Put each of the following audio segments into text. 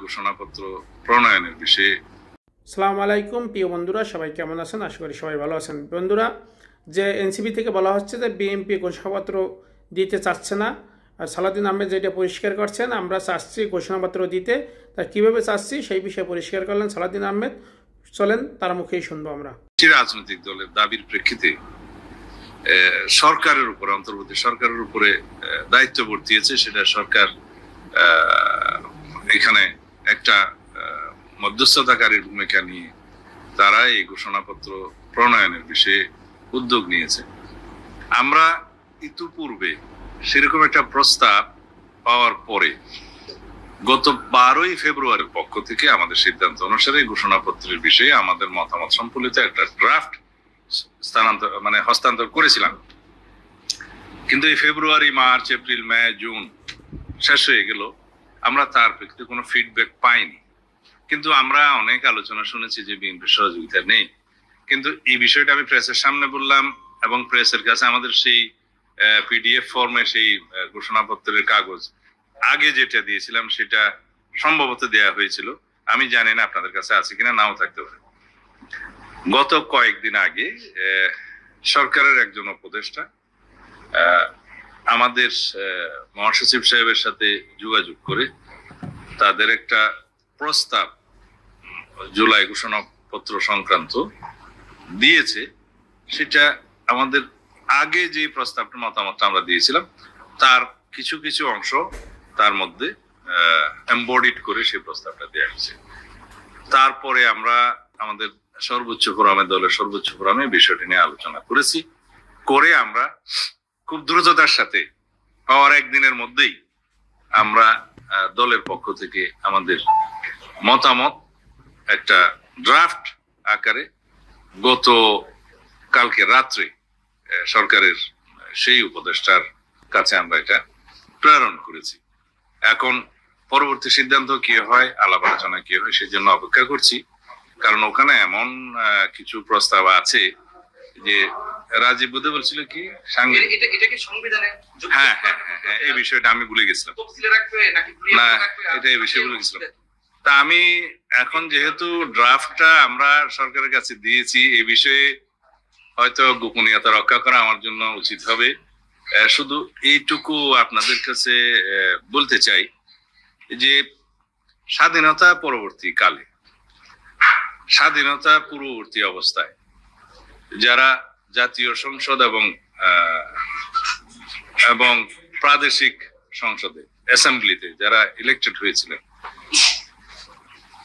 ঘোষণাপত্র প্রণয়নের বিষয়ে। আসসালামু আলাইকুম প্রিয় বন্ধুরা, সবাই কেমন আছেন? আশা করি সবাই ভালো আছেন। বন্ধুরা, যে এনসিপি থেকে বলা হচ্ছে যে বিএনপি ঘোষণাপত্র দিতে চাচ্ছে না, আর সালাউদ্দিন আহমেদ যেটা পরিষ্কার করছেন আমরা চাচ্ছি ঘোষণাপত্র দিতে, তা কীভাবে চাচ্ছি সেই বিষয়ে পরিষ্কার করলেন সালাউদ্দিন আহমেদ। চলেন তার মুখেই শুনবো আমরা। রাজনৈতিক দলের দাবির প্রেক্ষিতে সরকারের উপরে, অন্তর্বর্তী সরকারের উপরে দায়িত্ব বর্তিয়েছে। সেটা সরকার এখানে একটা মধ্যস্থতাকারীর ভূমিকা নিয়ে তারা এই ঘোষণাপত্র প্রণয়নের বিষয়ে উদ্যোগ নিয়েছে। আমরা ইতিপূর্বে সেরকম একটা প্রস্তাব পাওয়ার পরে গত 12ই ফেব্রুয়ারির পক্ষ থেকে আমাদের সিদ্ধান্ত অনুসারে ঘোষণাপত্রের বিষয়ে আমাদের মতামত সম্বলিত একটা ড্রাফট হস্তান্তর করেছিলাম। কিন্তু এই ফেব্রুয়ারি, মার্চ, এপ্রিল, মে, জুন শেষ হয়ে গেল, আমরা তার প্রেক্ষিতে কোনো ফিডব্যাক পাইনি। কিন্তু আমরা অনেক আলোচনা শুনেছি যে বিএনপির সহযোগিতা নেই। কিন্তু এই বিষয়টা আমি প্রেসের সামনে বললাম এবং প্রেসের কাছে আমাদের সেই পিডিএফ ফর্মে সেই ঘোষণাপত্রের কাগজ আগে যেটা দিয়েছিলাম সেটা সম্ভবত দেয়া হয়েছিল। আমি জানি না আপনাদের কাছে আছে কিনা, নাও থাকতে পারে। গত কয়েকদিন আগে সরকারের একজন উপদেষ্টা আমাদের মহাসচিব সাহেবের সাথে যোগাযোগ করে তাদের একটা প্রস্তাব জুলাই ঘোষণাপত্র সংক্রান্ত দিয়েছে। সেটা আমাদের আগে যে প্রস্তাবটা মতামতটা আমরা দিয়েছিলাম তার কিছু কিছু অংশ তার মধ্যে এমবডিড করে সেই প্রস্তাবটা দেওয়া হয়েছে। তারপরে আমরা আমাদের সর্বোচ্চ ফোরামে, দলের সর্বোচ্চ ফোরামে বিষয়টি নিয়ে আলোচনা করেছি। করে আমরা খুব দ্রুততার সাথে পাওয়ার একদিনের মধ্যেই আমরা দলের পক্ষ থেকে আমাদের মতামত একটা ড্রাফট আকারে গত কালকে রাত্রে সরকারের সেই উপদেষ্টার কাছে আমরা এটা প্রেরণ করেছি। এখন পরবর্তী সিদ্ধান্ত কি হয়, আলাপ আলোচনা কি হয়, সেই জন্য অপেক্ষা করছি। কারণ ওখানে এমন কিছু প্রস্তাব আছে যে রাজীব বুদ্ধে বলছিল কি হ্যাঁ, এই বিষয়টা আমি ভুলে গেছিলাম না, এটা এই বিষয়ে ভুলে গেছিলাম। তা আমি এখন যেহেতু ড্রাফটটা আমরা সরকারের কাছে দিয়েছি, এই বিষয়ে হয়তো গোপনীয়তা রক্ষা করা আমার জন্য উচিত হবে। শুধু এইটুকু আপনাদের কাছে বলতে চাই যে স্বাধীনতা পরবর্তীকালে, স্বাধীনতা পূর্ববর্তী অবস্থায় যারা জাতীয় সংসদ এবং প্রাদেশিক সংসদে, অ্যাসেম্বলিতে যারা ইলেক্টেড হয়েছিলেন,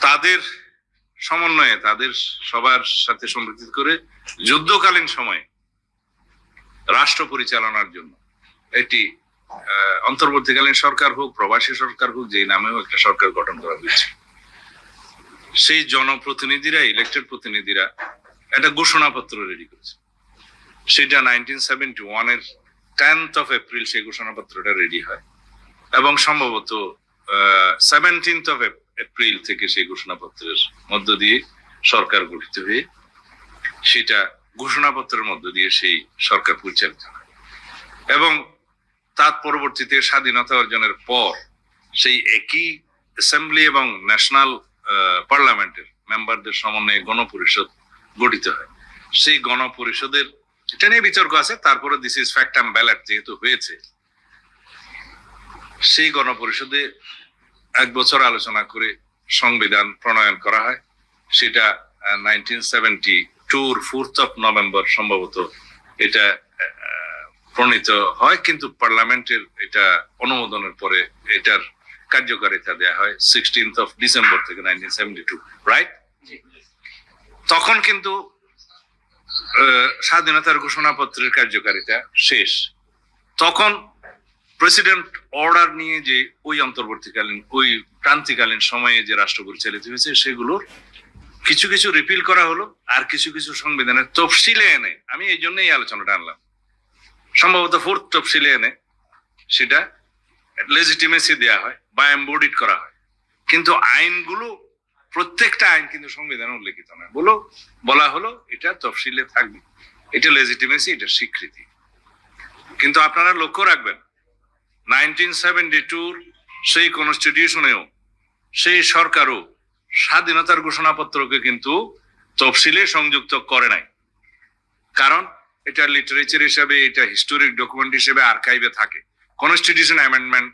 তাদের সমন্বয়ে, তাদের সবার সাথে সম্পৃক্ত করে যুদ্ধকালীন সময়ে রাষ্ট্র পরিচালনার জন্য একটি অন্তর্বর্তীকালীন সরকার হোক, প্রবাসী সরকার হোক, যেই নামে হোক একটা সরকার গঠন করা হয়েছে। সেই জনপ্রতিনিধিরা, ইলেক্টেড প্রতিনিধিরা একটা ঘোষণাপত্র রেডি করেছে। সেটা 1971 10th of April সেই ঘোষণাপত্রটা রেডি হয় এবং সম্ভবত 17th of April থেকে সেই ঘোষণাপত্রের মধ্য দিয়ে সরকার গঠিত হয়ে সেটা ঘোষণাপত্রের মধ্য দিয়ে সেই সরকার পরিচালিত হয়। এবং তার পরবর্তীতে স্বাধীনতা অর্জনের পর সেই একই অ্যাসেম্বলি এবং ন্যাশনাল পার্লামেন্টের মেম্বারদের সমন্বয়ে গণপরিষদ গঠিত হয়। সেই গণপরিষদের এটা নিয়ে বিতর্ক আছে, তারপরে this is fact and ballot যেহেতু হয়েছে, সেই গণপরিষদে 1 বছর আলোচনা করে সংবিধান প্রণয়ন করা হয়। সেটা 1972 4th of November সম্ভবত এটা প্রণীত হয়। কিন্তু পার্লামেন্টের এটা অনুমোদনের পরে এটার কার্যকারিতা দেয়া হয় 16th of December থেকে 1972, রাইট? তখন কিন্তু স্বাধীনতার ঘোষণাপত্রের কার্যকারিতা শেষ। তখন প্রেসিডেন্ট অর্ডার নিয়ে যে ওই অন্তর্বর্তীকালীন, ওই ক্রান্তিকালীন সময়ে যে রাষ্ট্র পরিচালিত হয়েছে সেগুলোর কিছু কিছু রিপিল করা হলো, আর কিছু কিছু সংবিধানের তফসিলে এনে, আমি এই জন্যই আলোচনাটা আনলাম, সম্ভবত 4th তফসিলে এনে সেটা লেজিটিমেসি দেয়া হয় বা এমবডিড করা হয়। কিন্তু আইনগুলো, প্রত্যেকটা আইন কিন্তু সংবিধানে উল্লেখিত নয়, বলা হলো এটা তফসিলে থাকবে, এটা লেজিটিমেসি, এটা স্বীকৃতি। কিন্তু আপনারা লক্ষ্য রাখবেন 1972 সেই কনস্টিটিউশনেও সেই সরকারও স্বাধীনতার ঘোষণাপত্রকে কিন্তু তফসিলে সংযুক্ত করে নাই, কারণ এটা লিটারেচার হিসেবে, এটা হিস্টোরিক ডকুমেন্ট হিসেবে আর্কাইভে থাকে, কনস্টিটিউশন অ্যামেন্ডমেন্ট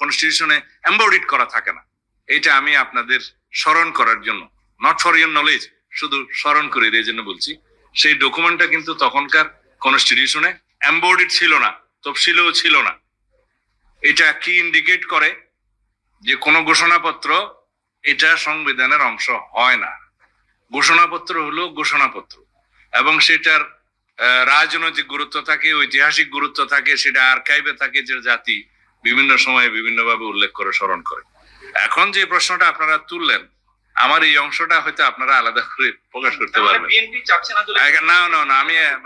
কনস্টিটিউশনে এমবডিড করা থাকে না। এটা আমি আপনাদের স্মরণ করার জন্য, নট ফর ইউর নলেজ, শুধু স্মরণ করে এই জন্য বলছি, সেই ডকুমেন্টটা কিন্তু তখনকার কনস্টিটিউশনে এমবডিড ছিল না, তফসিলেও ছিল না। এটা কি ইন্ডিকেট করে যে কোন ঘোষণাপত্র এটা সংবিধানের অংশ হয় না। ঘোষণাপত্র হলো ঘোষণাপত্র, এবং সেটার রাজনৈতিক গুরুত্ব থাকে, ঐতিহাসিক গুরুত্ব থাকে, সেটা আর্কাইভে থাকে, যে জাতি বিভিন্ন সময়ে বিভিন্নভাবে উল্লেখ করে, স্মরণ করে। এখন যে প্রশ্নটা আপনারা তুললেন, আমার এই অংশটা হয়তো আপনারা আলাদা করে প্রকাশ করতে পারবেন। না,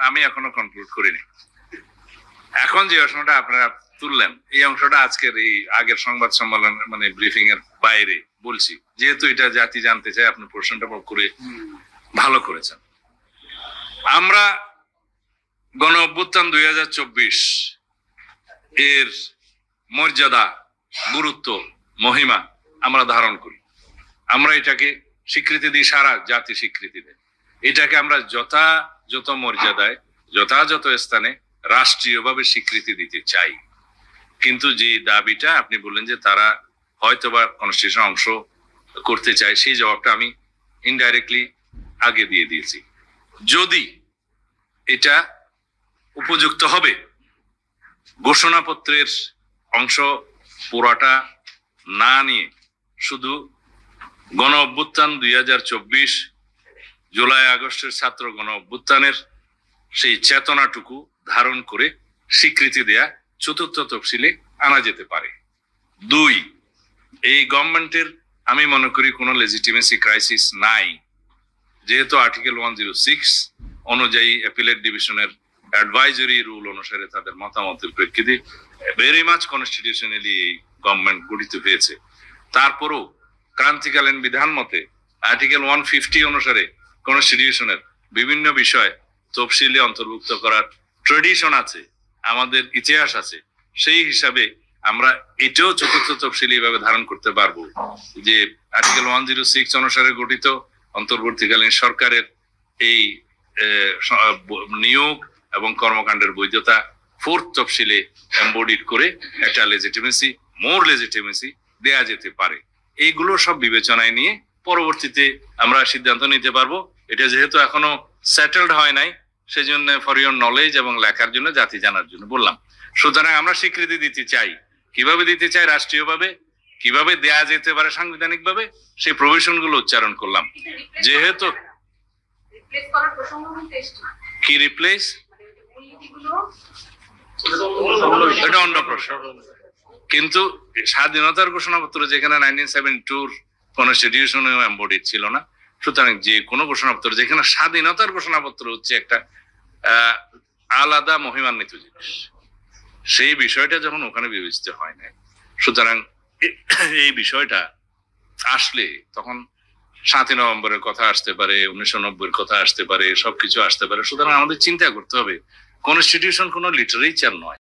আমি এখনো কনক্লুড করিনি। এখন যে প্রশ্নটা আপনারা তুললেন, এই অংশটা আজকের এই আগের সংবাদ সম্মেলন মানে ব্রিফিং এর বাইরে বলছি, যেহেতু এটা জাতি জানতে চায়, আপনি প্রশ্নটা করে ভালো করেছেন। আমরা গণ অভ্যুত্থান 2024 এর মর্যাদা, গুরুত্ব, মহিমা আমরা ধারণ করি। আমরা এটাকে স্বীকৃতি দিই, সারা জাতি স্বীকৃতি দেয়। এটাকে আমরা যথাযথ মর্যাদায়, যথাযথ স্থানে রাষ্ট্রীয়ভাবে স্বীকৃতি দিতে চাই। কিন্তু যে দাবিটা আপনি বললেন যে তারা হয়তোবা কনস্টিটিউশন অংশ করতে চায়, সেই জবাবটা আমি ইনডাইরেক্টলি আগে দিয়ে দিয়েছি। যদি এটা উপযুক্ত হবে, ঘোষণাপত্রের অংশ পুরাটা না নিয়ে শুধু গণ অভ্যুত্থান 2024 জুলাই আগস্টের ছাত্র গণ অভ্যুত্থানের সেই চেতনাটুকু ধারণ করে স্বীকৃতি দেয়া চতুর্থ তফসিলে আনা যেতে পারে। 2, এই গভর্নমেন্টের আমি মনে করি কোনো লেজিটিমেসি ক্রাইসিস নাই, যেহেতু আর্টিকেল 106 অনুযায়ী অ্যাপিলেট ডিভিশনের অ্যাডভাইজরি রুল অনুসারে তাদের মতামতের প্রেক্ষিতে ভেরি মাচ কনস্টিটিউশনালি এই গভর্নমেন্ট গঠিত হয়েছে। তারপরও ক্রান্তিকালীন বিধান মতে আর্টিকেল 150 অনুসারে কনস্টিটিউশনের বিভিন্ন বিষয় তফসিলে অন্তর্ভুক্ত করার ট্রেডিশন আছে, আমাদের ইতিহাস আছে। সেই হিসাবে আমরা এটাও চতুর্থ তফসিলি ভাবে ধারণ করতে পারবো যে আর্টিকেল 106 অনুসারে গঠিত অন্তর্বর্তীকালীন সরকারের এই নিয়োগ এবং কর্মকাণ্ডের বৈধতা ফোর্থ তফসিলে এমবডিড করে একটা লেজিটিমেসি, মোর লেজিটিমেসি দেয়া যেতে পারে। এইগুলো সব বিবেচনায় নিয়ে পরবর্তীতে আমরা সিদ্ধান্ত নিতে পারবো। এটা যেহেতু এখনো সেটেলড হয় নাই, সেজন্য ফর ইওর নলেজ এবং লেখার জন্য, জাতি জানার জন্য বললাম। সুতরাং আমরা স্বীকৃতি দিতে চাই। কিভাবে দিতে চাই? রাষ্ট্রীয়ভাবে। কিভাবে দেয়া যেতে পারে সাংবিধানিক ভাবে, সেই প্রভিশন গুলো উচ্চারণ করলাম। যেহেতু কি রিপ্লেস, এটা অন্য প্রশ্ন। কিন্তু স্বাধীনতার ঘোষণাপত্র যেখানে 1972 কনস্টিটিউশন এমবডিড ছিল না, সুতরাং যে কোনো ঘোষণাপত্র যেখানে স্বাধীনতার ঘোষণাপত্র হচ্ছে একটা আলাদা মহিমান্বিত জিনিস, সেই বিষয়টা যখন ওখানে বিবেচিত হয় না, সুতরাং এই বিষয়টা আসলে তখন 7 নভেম্বরের কথা আসতে পারে, 1990 কথা আসতে পারে, সবকিছু আসতে পারে। সুতরাং আমাদের চিন্তা করতে হবে, কনস্টিটিউশন কোনো লিটারেচার নয়।